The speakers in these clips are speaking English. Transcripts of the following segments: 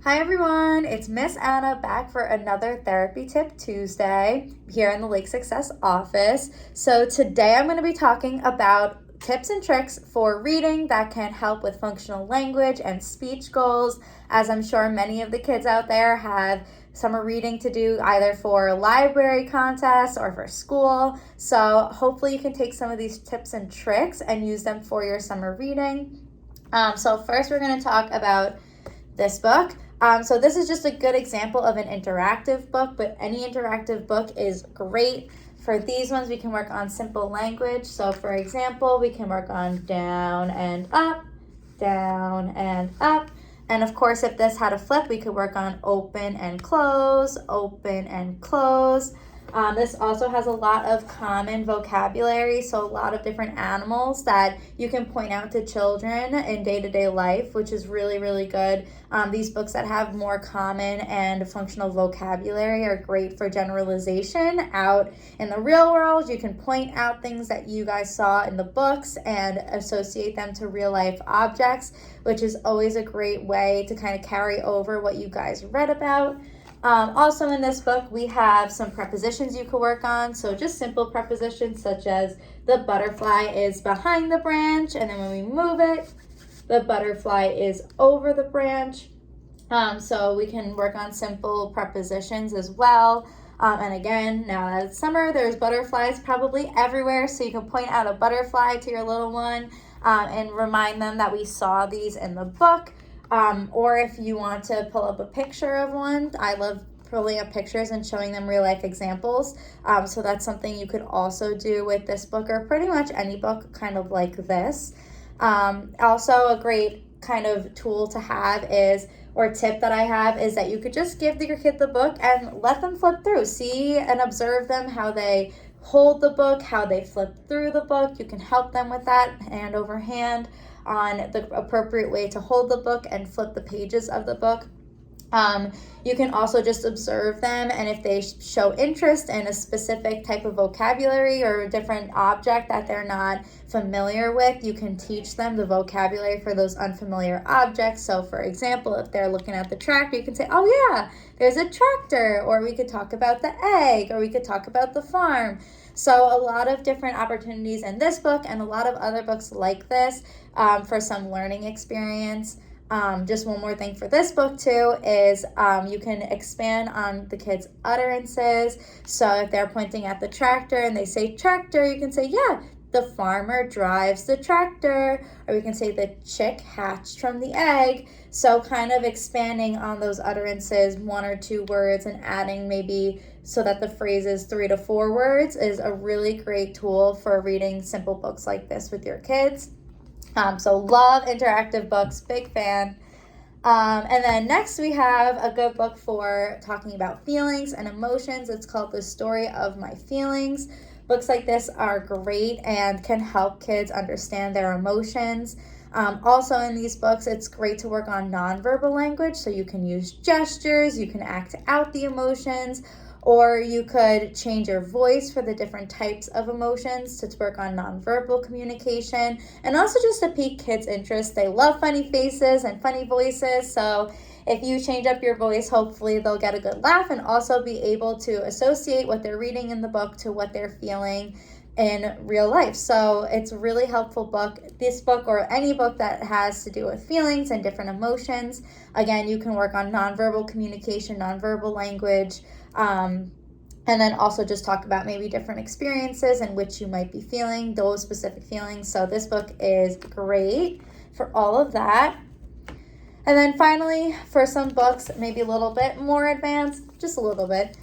Hi everyone, it's Miss Anna back for another Therapy Tip Tuesday here in the Lake Success office. So today I'm going to be talking about tips and tricks for reading that can help with functional language and speech goals, as I'm sure many of the kids out there have summer reading to do either for library contests or for school. So hopefully you can take some of these tips and tricks and use them for your summer reading. So first we're going to talk about this book. So this is just a good example of an interactive book, but any interactive book is great. For these ones, we can work on simple language. So for example, we can work on down and up, down and up. And of course, if this had a flip, we could work on open and close, open and close. This also has a lot of common vocabulary, so a lot of different animals that you can point out to children in day-to-day life, which is really, really good. These books that have more common and functional vocabulary are great for generalization. Out in the real world, you can point out things that you guys saw in the books and associate them to real-life objects, which is always a great way to kind of carry over what you guys read about. Also in this book, we have some prepositions you could work on. So just simple prepositions such as the butterfly is behind the branch, and then when we move it, the butterfly is over the branch. So we can work on simple prepositions as well. And again, now that it's summer, there's butterflies probably everywhere. So you can point out a butterfly to your little one and remind them that we saw these in the book. Or if you want to pull up a picture of one, I love pulling up pictures and showing them real life examples. So that's something you could also do with this book or pretty much any book kind of like this. Also a great kind of tool to have is, or tip that I have, is that you could just give your kid the book and let them flip through. See and observe them, how they hold the book, how they flip through the book. You can help them with that hand over hand on the appropriate way to hold the book and flip the pages of the book. You can also just observe them, and if they show interest in a specific type of vocabulary or a different object that they're not familiar with, you can teach them the vocabulary for those unfamiliar objects. So for example, if they're looking at the tractor, you can say, oh yeah, there's a tractor, or we could talk about the egg, or we could talk about the farm. So a lot of different opportunities in this book and a lot of other books like this for some learning experience. Just one more thing for this book too is you can expand on the kids' utterances. So if they're pointing at the tractor and they say tractor, you can say, yeah, the farmer drives the tractor. Or we can say the chick hatched from the egg. So kind of expanding on those utterances, 1 or 2 words, and adding maybe so that the phrase is 3 to 4 words is a really great tool for reading simple books like this with your kids. So love interactive books, big fan. And then next we have a good book for talking about feelings and emotions. It's called The Story of My Feelings. Books like this are great and can help kids understand their emotions. Also in these books, it's great to work on nonverbal language. So you can use gestures, you can act out the emotions, or you could change your voice for the different types of emotions to work on nonverbal communication, and also just to pique kids' interest. They love funny faces and funny voices, so if you change up your voice, hopefully they'll get a good laugh and also be able to associate what they're reading in the book to what they're feeling in real life. So it's a really helpful book. This book, or any book that has to do with feelings and different emotions. Again, you can work on nonverbal communication, nonverbal language, and then also just talk about maybe different experiences in which you might be feeling those specific feelings. So this book is great for all of that. And then finally, for some books, maybe a little bit more advanced, just a little bit,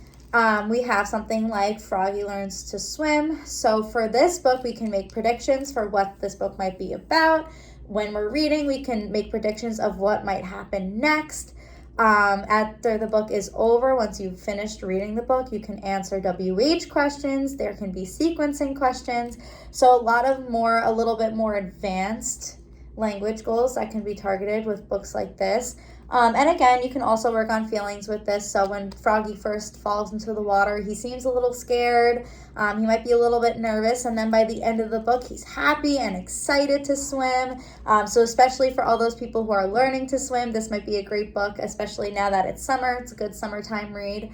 we have something like Froggy Learns to Swim. So for this book, we can make predictions for what this book might be about. When we're reading, we can make predictions of what might happen next. After the book is over, once you've finished reading the book, you can answer WH questions. There can be sequencing questions. So a little bit more advanced language goals that can be targeted with books like this. And again, you can also work on feelings with this. So when Froggy first falls into the water, he seems a little scared. He might be a little bit nervous. And then by the end of the book, he's happy and excited to swim. So especially for all those people who are learning to swim, this might be a great book, especially now that it's summer. It's a good summertime read.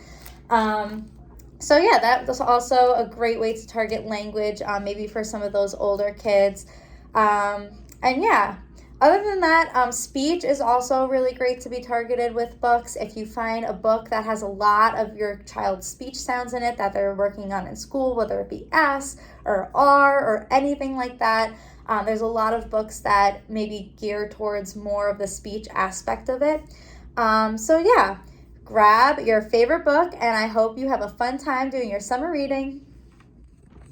So yeah, that was also a great way to target language, maybe for some of those older kids. And yeah, other than that, speech is also really great to be targeted with books. If you find a book that has a lot of your child's speech sounds in it that they're working on in school, whether it be S or R or anything like that, there's a lot of books that maybe gear towards more of the speech aspect of it. So yeah, grab your favorite book, and I hope you have a fun time doing your summer reading.